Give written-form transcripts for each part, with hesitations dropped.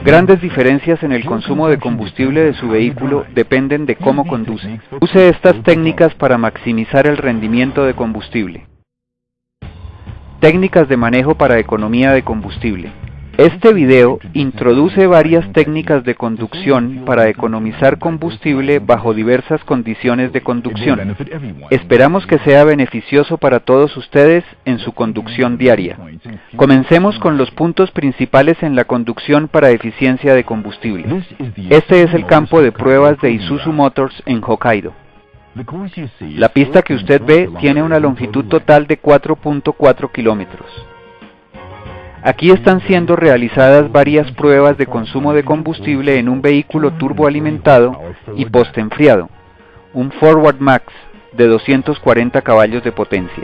Grandes diferencias en el consumo de combustible de su vehículo dependen de cómo conduce. Use estas técnicas para maximizar el rendimiento de combustible. Técnicas de manejo para economía de combustible. Este video introduce varias técnicas de conducción para economizar combustible bajo diversas condiciones de conducción. Esperamos que sea beneficioso para todos ustedes en su conducción diaria. Comencemos con los puntos principales en la conducción para eficiencia de combustible. Este es el campo de pruebas de Isuzu Motors en Hokkaido. La pista que usted ve tiene una longitud total de 4.4 kilómetros. Aquí están siendo realizadas varias pruebas de consumo de combustible en un vehículo turboalimentado y postenfriado, un Forward Max de 240 caballos de potencia.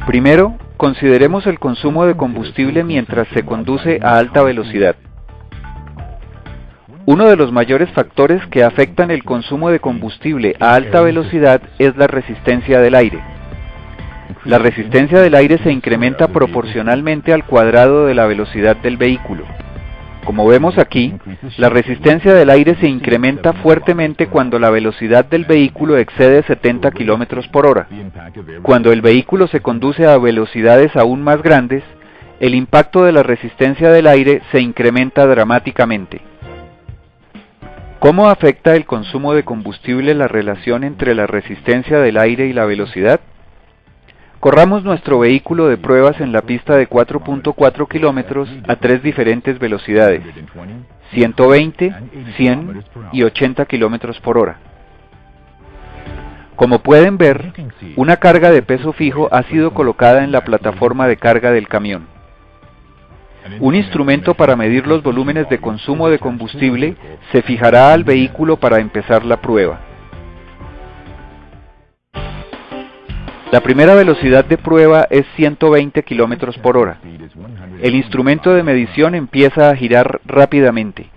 Primero, consideremos el consumo de combustible mientras se conduce a alta velocidad. Uno de los mayores factores que afectan el consumo de combustible a alta velocidad es la resistencia del aire. La resistencia del aire se incrementa proporcionalmente al cuadrado de la velocidad del vehículo. Como vemos aquí, la resistencia del aire se incrementa fuertemente cuando la velocidad del vehículo excede 70 km por hora. Cuando el vehículo se conduce a velocidades aún más grandes, el impacto de la resistencia del aire se incrementa dramáticamente. ¿Cómo afecta el consumo de combustible la relación entre la resistencia del aire y la velocidad? Corramos nuestro vehículo de pruebas en la pista de 4.4 kilómetros a tres diferentes velocidades, 120, 100 y 80 kilómetros por hora. Como pueden ver, una carga de peso fijo ha sido colocada en la plataforma de carga del camión. Un instrumento para medir los volúmenes de consumo de combustible se fijará al vehículo para empezar la prueba. La primera velocidad de prueba es 120 km por hora. El instrumento de medición empieza a girar rápidamente.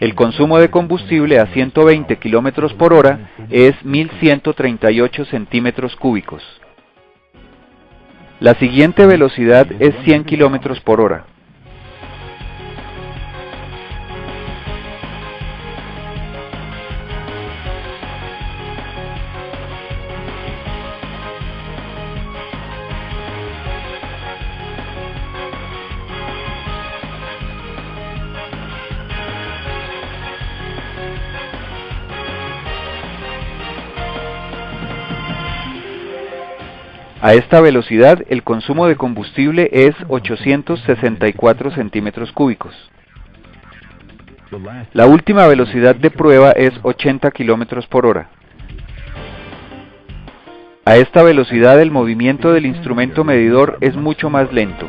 El consumo de combustible a 120 km por hora es 1138 centímetros cúbicos. La siguiente velocidad es 100 km por hora. A esta velocidad, el consumo de combustible es 864 centímetros cúbicos. La última velocidad de prueba es 80 km por hora. A esta velocidad, el movimiento del instrumento medidor es mucho más lento.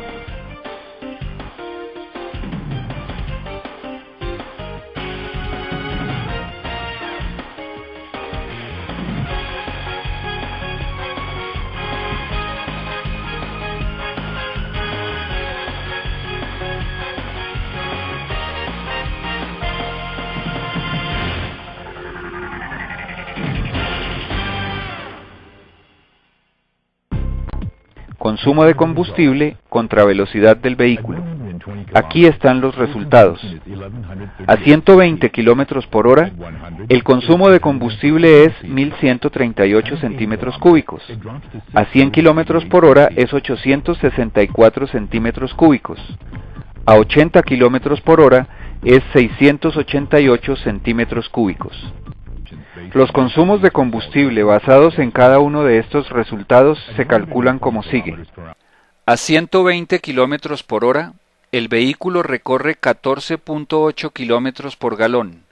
Consumo de combustible contra velocidad del vehículo. Aquí están los resultados. A 120 km por hora, el consumo de combustible es 1138 centímetros cúbicos. A 100 km por hora es 864 centímetros cúbicos. A 80 km por hora es 688 centímetros cúbicos. Los consumos de combustible basados en cada uno de estos resultados se calculan como sigue. A 120 km por hora, el vehículo recorre 14.8 km por galón,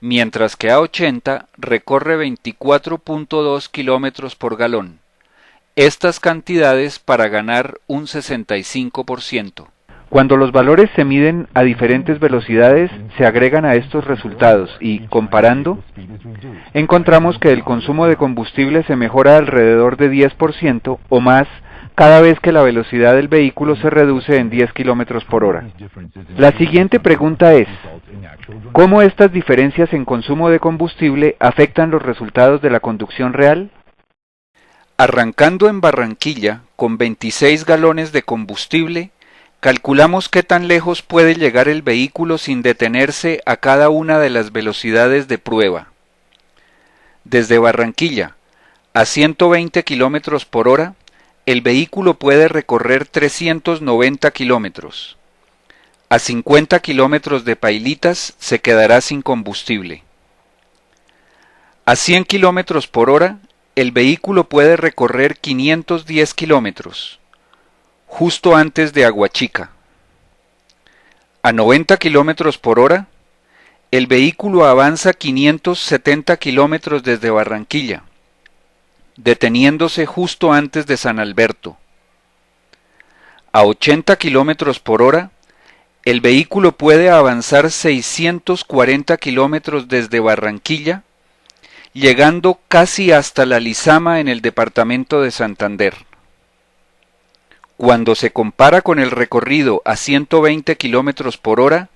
mientras que a 80 recorre 24.2 kilómetros por galón. Estas cantidades para ganar un 65%. Cuando los valores se miden a diferentes velocidades, se agregan a estos resultados y, comparando, encontramos que el consumo de combustible se mejora alrededor de 10% o más cada vez que la velocidad del vehículo se reduce en 10 kilómetros por hora. La siguiente pregunta es, ¿cómo estas diferencias en consumo de combustible afectan los resultados de la conducción real? Arrancando en Barranquilla con 26 galones de combustible, calculamos qué tan lejos puede llegar el vehículo sin detenerse a cada una de las velocidades de prueba. Desde Barranquilla a 120 kilómetros por hora, el vehículo puede recorrer 390 kilómetros. A 50 kilómetros de Pailitas se quedará sin combustible. A 100 kilómetros por hora, el vehículo puede recorrer 510 kilómetros, justo antes de Aguachica. A 90 kilómetros por hora, el vehículo avanza 570 kilómetros desde Barranquilla, deteniéndose justo antes de San Alberto. A 80 kilómetros por hora, el vehículo puede avanzar 640 kilómetros desde Barranquilla, llegando casi hasta La Lizama en el departamento de Santander. Cuando se compara con el recorrido a 120 kilómetros por hora,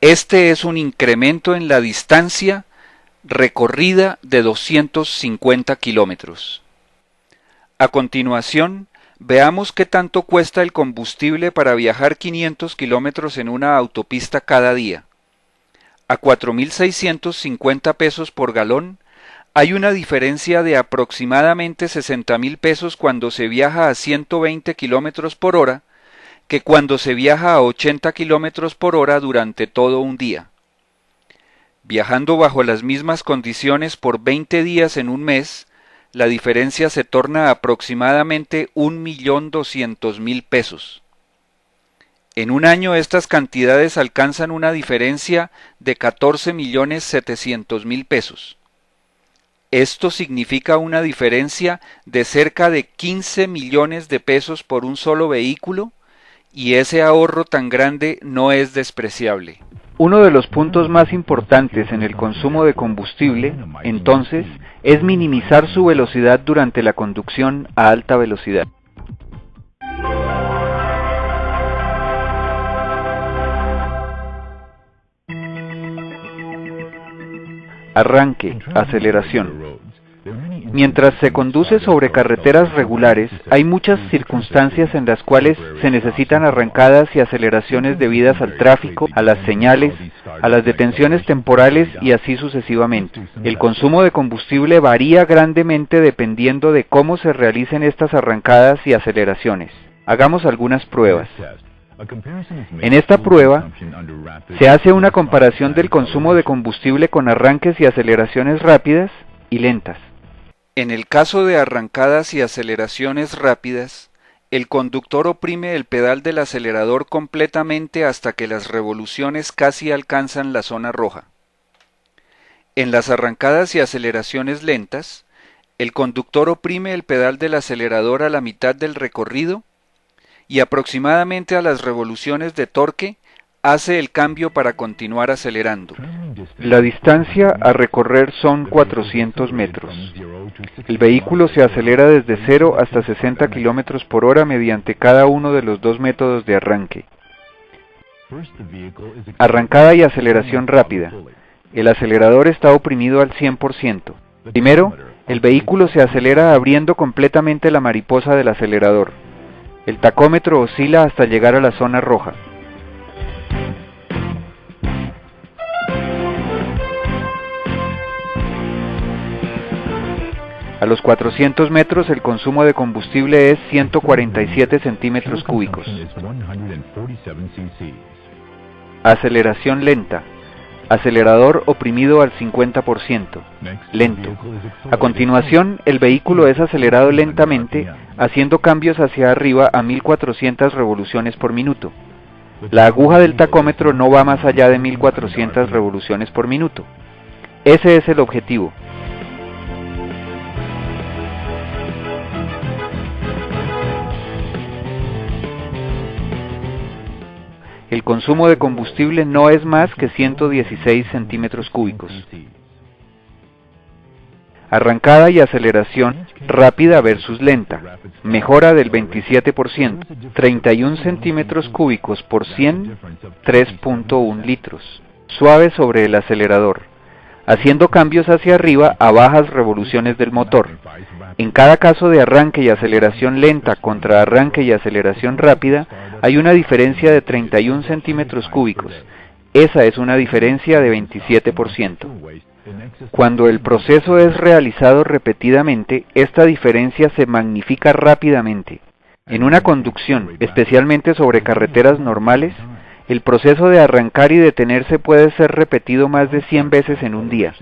este es un incremento en la distancia recorrida de 250 kilómetros. A continuación, veamos qué tanto cuesta el combustible para viajar 500 kilómetros en una autopista cada día. A 4.650 pesos por galón, hay una diferencia de aproximadamente 60.000 pesos cuando se viaja a 120 kilómetros por hora que cuando se viaja a 80 kilómetros por hora durante todo un día. Viajando bajo las mismas condiciones por 20 días en un mes, la diferencia se torna aproximadamente 1.200.000 pesos. En un año estas cantidades alcanzan una diferencia de 14.700.000 pesos. Esto significa una diferencia de cerca de 15 millones de pesos por un solo vehículo, y ese ahorro tan grande no es despreciable. Uno de los puntos más importantes en el consumo de combustible, entonces, es minimizar su velocidad durante la conducción a alta velocidad. Arranque, aceleración. Mientras se conduce sobre carreteras regulares, hay muchas circunstancias en las cuales se necesitan arrancadas y aceleraciones debidas al tráfico, a las señales, a las detenciones temporales y así sucesivamente. El consumo de combustible varía grandemente dependiendo de cómo se realicen estas arrancadas y aceleraciones. Hagamos algunas pruebas. En esta prueba, se hace una comparación del consumo de combustible con arranques y aceleraciones rápidas y lentas. En el caso de arrancadas y aceleraciones rápidas, el conductor oprime el pedal del acelerador completamente hasta que las revoluciones casi alcanzan la zona roja. En las arrancadas y aceleraciones lentas, el conductor oprime el pedal del acelerador a la mitad del recorrido y aproximadamente a las revoluciones de torque hace el cambio para continuar acelerando. La distancia a recorrer son 400 metros. El vehículo se acelera desde 0 hasta 60 km por hora mediante cada uno de los dos métodos de arranque. Arrancada y aceleración rápida. El acelerador está oprimido al 100%. Primero, el vehículo se acelera abriendo completamente la mariposa del acelerador. El tacómetro oscila hasta llegar a la zona roja. A los 400 metros el consumo de combustible es 147 centímetros cúbicos. Aceleración lenta. Acelerador oprimido al 50%. Lento. A continuación, el vehículo es acelerado lentamente, haciendo cambios hacia arriba a 1400 revoluciones por minuto. La aguja del tacómetro no va más allá de 1400 revoluciones por minuto. Ese es el objetivo. El consumo de combustible no es más que 116 centímetros cúbicos. Arrancada y aceleración rápida versus lenta, mejora del 27%, 31 centímetros cúbicos por 100, 3.1 litros. Suave sobre el acelerador, haciendo cambios hacia arriba a bajas revoluciones del motor. En cada caso de arranque y aceleración lenta contra arranque y aceleración rápida, hay una diferencia de 31 centímetros cúbicos. Esa es una diferencia de 27%. Cuando el proceso es realizado repetidamente, esta diferencia se magnifica rápidamente. En una conducción, especialmente sobre carreteras normales, el proceso de arrancar y detenerse puede ser repetido más de 100 veces en un día.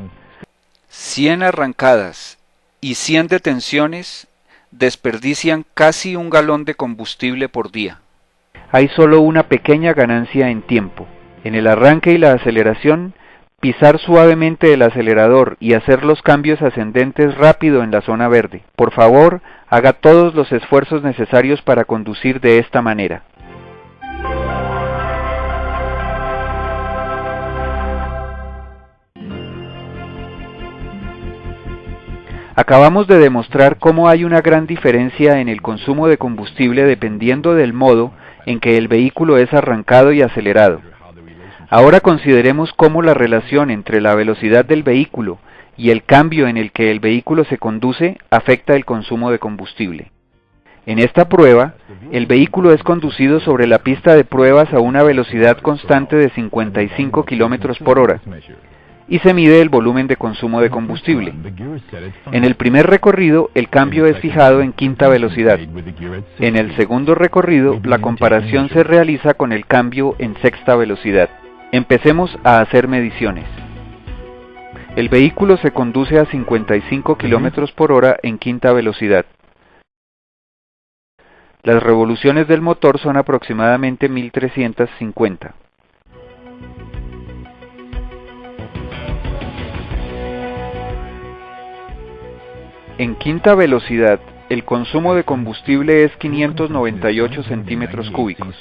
100 arrancadas y 100 detenciones desperdician casi 1 galón de combustible por día. Hay solo una pequeña ganancia en tiempo. En el arranque y la aceleración, pisar suavemente el acelerador y hacer los cambios ascendentes rápido en la zona verde. Por favor, haga todos los esfuerzos necesarios para conducir de esta manera. Acabamos de demostrar cómo hay una gran diferencia en el consumo de combustible dependiendo del modo en que el vehículo es arrancado y acelerado. Ahora consideremos cómo la relación entre la velocidad del vehículo y el cambio en el que el vehículo se conduce afecta el consumo de combustible. En esta prueba, el vehículo es conducido sobre la pista de pruebas a una velocidad constante de 55 km por hora y se mide el volumen de consumo de combustible. En el primer recorrido, el cambio es fijado en quinta velocidad. En el segundo recorrido, la comparación se realiza con el cambio en sexta velocidad. Empecemos a hacer mediciones. El vehículo se conduce a 55 km por hora en quinta velocidad. Las revoluciones del motor son aproximadamente 1350. En quinta velocidad, el consumo de combustible es 598 centímetros cúbicos.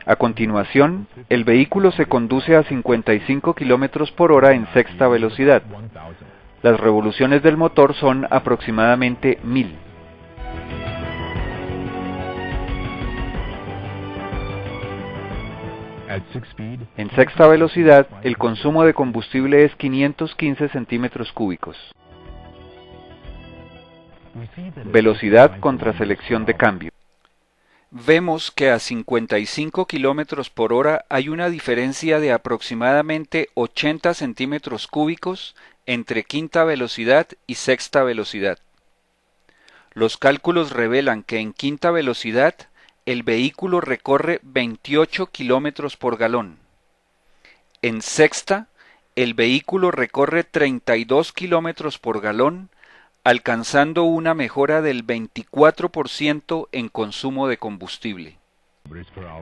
A continuación, el vehículo se conduce a 55 km por hora en sexta velocidad. Las revoluciones del motor son aproximadamente 1000. En sexta velocidad, el consumo de combustible es 515 centímetros cúbicos. Velocidad contra selección de cambio. Vemos que a 55 km por hora hay una diferencia de aproximadamente 80 centímetros cúbicos entre quinta velocidad y sexta velocidad. Los cálculos revelan que en quinta velocidad el vehículo recorre 28 km por galón. En sexta, el vehículo recorre 32 km por galón, alcanzando una mejora del 24% en consumo de combustible.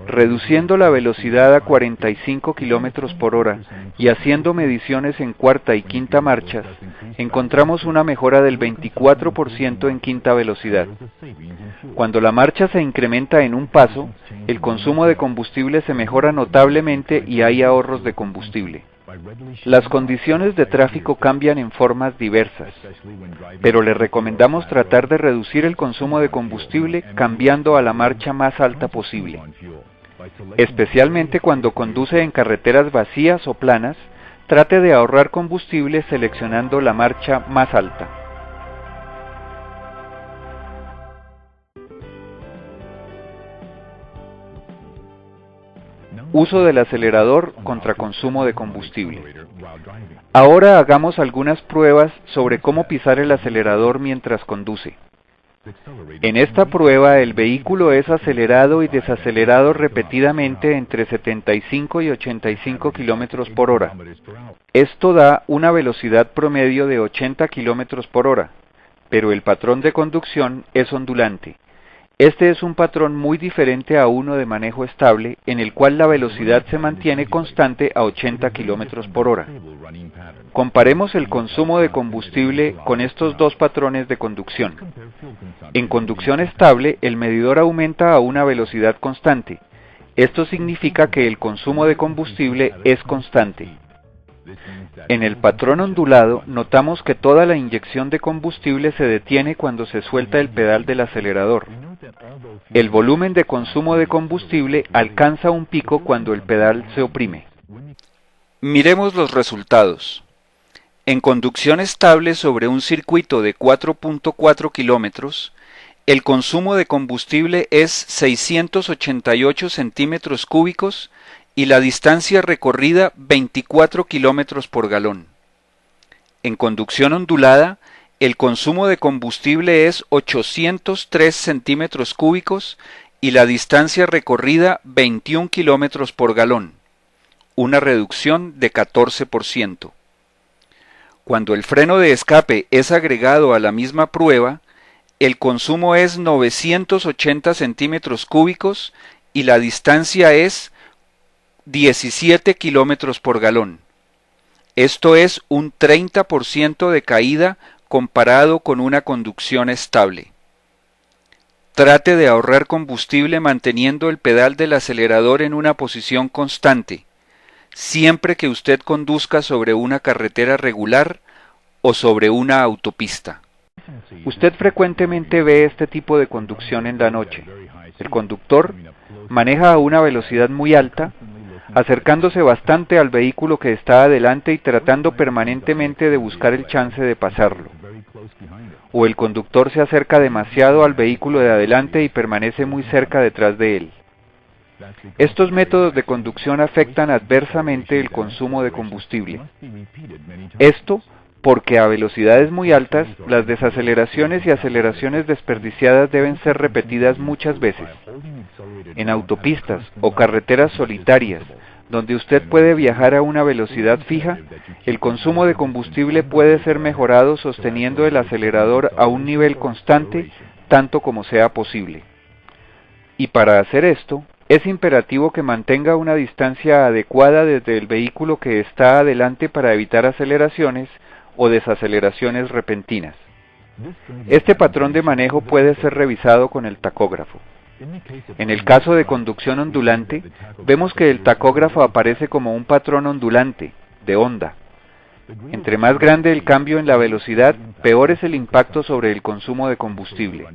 Reduciendo la velocidad a 45 km por hora y haciendo mediciones en cuarta y quinta marchas, encontramos una mejora del 24% en quinta velocidad. Cuando la marcha se incrementa en un paso, el consumo de combustible se mejora notablemente y hay ahorros de combustible. Las condiciones de tráfico cambian en formas diversas, pero le recomendamos tratar de reducir el consumo de combustible cambiando a la marcha más alta posible. Especialmente cuando conduce en carreteras vacías o planas, trate de ahorrar combustible seleccionando la marcha más alta. Uso del acelerador contra consumo de combustible. Ahora hagamos algunas pruebas sobre cómo pisar el acelerador mientras conduce. En esta prueba el vehículo es acelerado y desacelerado repetidamente entre 75 y 85 km por hora. Esto da una velocidad promedio de 80 km por hora, pero el patrón de conducción es ondulante. Este es un patrón muy diferente a uno de manejo estable, en el cual la velocidad se mantiene constante a 80 km por hora. Comparemos el consumo de combustible con estos dos patrones de conducción. En conducción estable, el medidor aumenta a una velocidad constante. Esto significa que el consumo de combustible es constante. En el patrón ondulado, notamos que toda la inyección de combustible se detiene cuando se suelta el pedal del acelerador. El volumen de consumo de combustible alcanza un pico cuando el pedal se oprime. Miremos los resultados. En conducción estable sobre un circuito de 4.4 kilómetros, el consumo de combustible es 688 centímetros cúbicos y la distancia recorrida 24 kilómetros por galón. En conducción ondulada, el consumo de combustible es 803 centímetros cúbicos y la distancia recorrida 21 kilómetros por galón, una reducción de 14%. Cuando el freno de escape es agregado a la misma prueba, el consumo es 980 centímetros cúbicos y la distancia es 17 kilómetros por galón. Esto es un 30% de caída comparado con una conducción estable. Trate de ahorrar combustible manteniendo el pedal del acelerador en una posición constante, siempre que usted conduzca sobre una carretera regular o sobre una autopista. Usted frecuentemente ve este tipo de conducción en la noche. El conductor maneja a una velocidad muy alta, acercándose bastante al vehículo que está adelante y tratando permanentemente de buscar el chance de pasarlo. O el conductor se acerca demasiado al vehículo de adelante y permanece muy cerca detrás de él. Estos métodos de conducción afectan adversamente el consumo de combustible. Esto porque a velocidades muy altas, las desaceleraciones y aceleraciones desperdiciadas deben ser repetidas muchas veces. En autopistas o carreteras solitarias, donde usted puede viajar a una velocidad fija, el consumo de combustible puede ser mejorado sosteniendo el acelerador a un nivel constante, tanto como sea posible. Y para hacer esto, es imperativo que mantenga una distancia adecuada desde el vehículo que está adelante para evitar aceleraciones o desaceleraciones repentinas. Este patrón de manejo puede ser revisado con el tacógrafo. En el caso de conducción ondulante, vemos que el tacógrafo aparece como un patrón ondulante, de onda. Entre más grande el cambio en la velocidad, peor es el impacto sobre el consumo de combustible.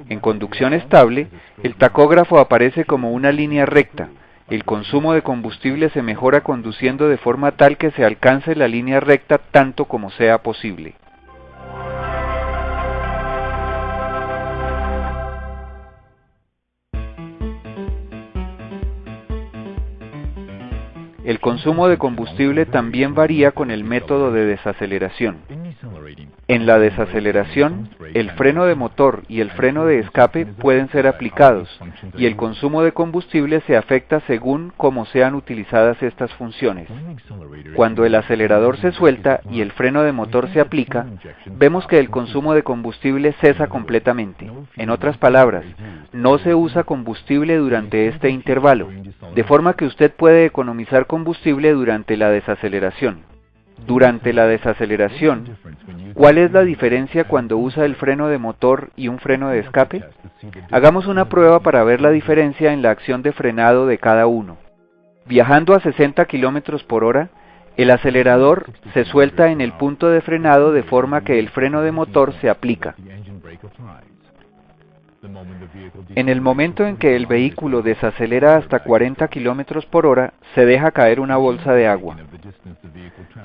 En conducción estable, el tacógrafo aparece como una línea recta. El consumo de combustible se mejora conduciendo de forma tal que se alcance la línea recta tanto como sea posible. El consumo de combustible también varía con el método de desaceleración. En la desaceleración, el freno de motor y el freno de escape pueden ser aplicados, y el consumo de combustible se afecta según cómo sean utilizadas estas funciones. Cuando el acelerador se suelta y el freno de motor se aplica, vemos que el consumo de combustible cesa completamente. En otras palabras, no se usa combustible durante este intervalo, de forma que usted puede economizar combustible durante la desaceleración. Durante la desaceleración, ¿cuál es la diferencia cuando usa el freno de motor y un freno de escape? Hagamos una prueba para ver la diferencia en la acción de frenado de cada uno. Viajando a 60 km por hora, el acelerador se suelta en el punto de frenado de forma que el freno de motor se aplica. En el momento en que el vehículo desacelera hasta 40 km por hora, se deja caer una bolsa de agua.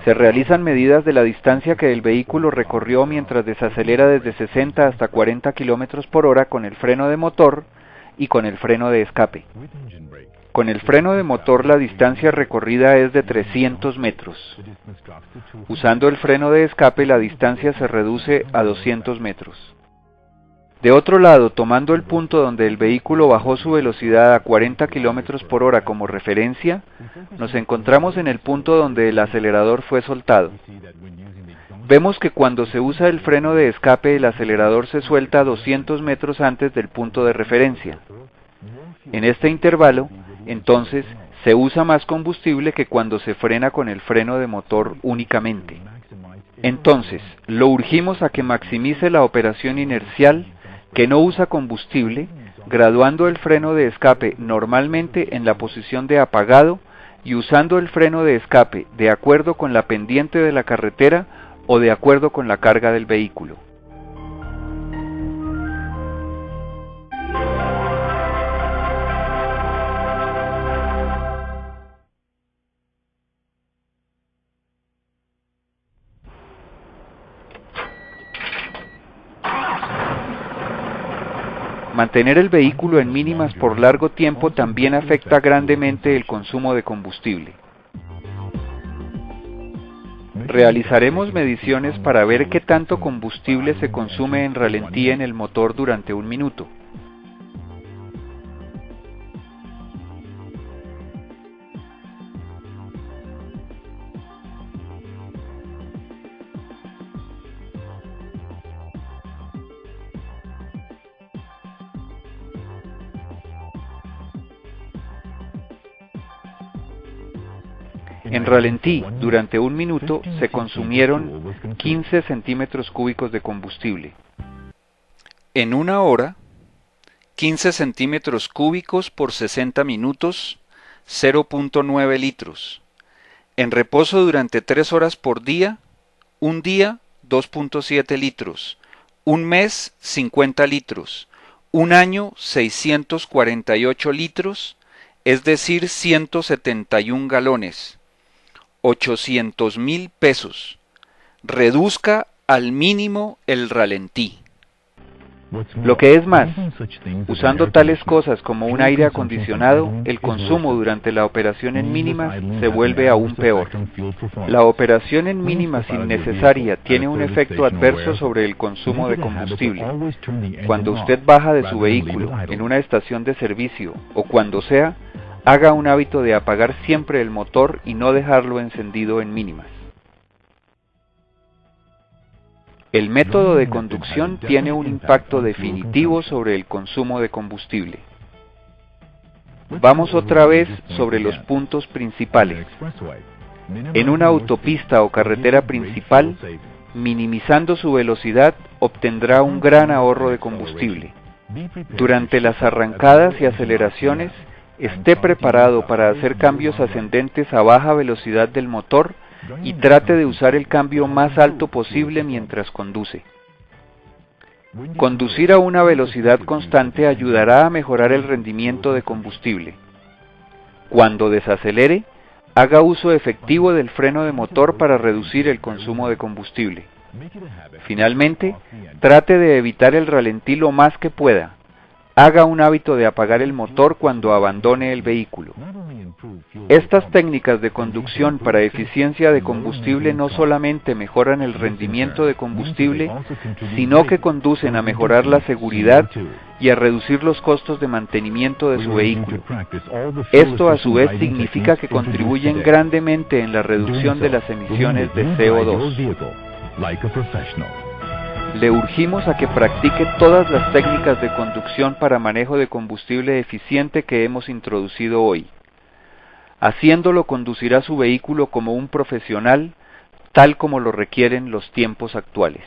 Se realizan medidas de la distancia que el vehículo recorrió mientras desacelera desde 60 hasta 40 km por hora con el freno de motor y con el freno de escape. Con el freno de motor la distancia recorrida es de 300 metros. Usando el freno de escape la distancia se reduce a 200 metros. De otro lado, tomando el punto donde el vehículo bajó su velocidad a 40 km por hora como referencia, nos encontramos en el punto donde el acelerador fue soltado. Vemos que cuando se usa el freno de escape, el acelerador se suelta a 200 metros antes del punto de referencia. En este intervalo, entonces, se usa más combustible que cuando se frena con el freno de motor únicamente. Entonces, lo urgimos a que maximice la operación inercial, que no usa combustible, graduando el freno de escape normalmente en la posición de apagado y usando el freno de escape de acuerdo con la pendiente de la carretera o de acuerdo con la carga del vehículo. Mantener el vehículo en mínimas por largo tiempo también afecta grandemente el consumo de combustible. Realizaremos mediciones para ver qué tanto combustible se consume en ralentí en el motor durante un minuto. En ralentí, durante un minuto, se consumieron 15 centímetros cúbicos de combustible. En una hora, 15 centímetros cúbicos por 60 minutos, 0.9 litros. En reposo durante 3 horas por día, un día, 2.7 litros. Un mes, 50 litros. Un año, 648 litros, es decir, 171 galones. 800.000 pesos. Reduzca al mínimo el ralentí. Lo que es más, usando tales cosas como un aire acondicionado, el consumo durante la operación en mínimas se vuelve aún peor. La operación en mínimas innecesaria tiene un efecto adverso sobre el consumo de combustible. Cuando usted baja de su vehículo en una estación de servicio o cuando sea, haga un hábito de apagar siempre el motor y no dejarlo encendido en mínimas. El método de conducción tiene un impacto definitivo sobre el consumo de combustible. Vamos otra vez sobre los puntos principales. En una autopista o carretera principal, minimizando su velocidad, obtendrá un gran ahorro de combustible. Durante las arrancadas y aceleraciones, esté preparado para hacer cambios ascendentes a baja velocidad del motor y trate de usar el cambio más alto posible mientras conduce. Conducir a una velocidad constante ayudará a mejorar el rendimiento de combustible. Cuando desacelere, haga uso efectivo del freno de motor para reducir el consumo de combustible. Finalmente, trate de evitar el ralentí lo más que pueda. Haga un hábito de apagar el motor cuando abandone el vehículo. Estas técnicas de conducción para eficiencia de combustible no solamente mejoran el rendimiento de combustible, sino que conducen a mejorar la seguridad y a reducir los costos de mantenimiento de su vehículo. Esto a su vez significa que contribuyen grandemente en la reducción de las emisiones de CO2. Le urgimos a que practique todas las técnicas de conducción para manejo de combustible eficiente que hemos introducido hoy. Haciéndolo conducirá su vehículo como un profesional, tal como lo requieren los tiempos actuales.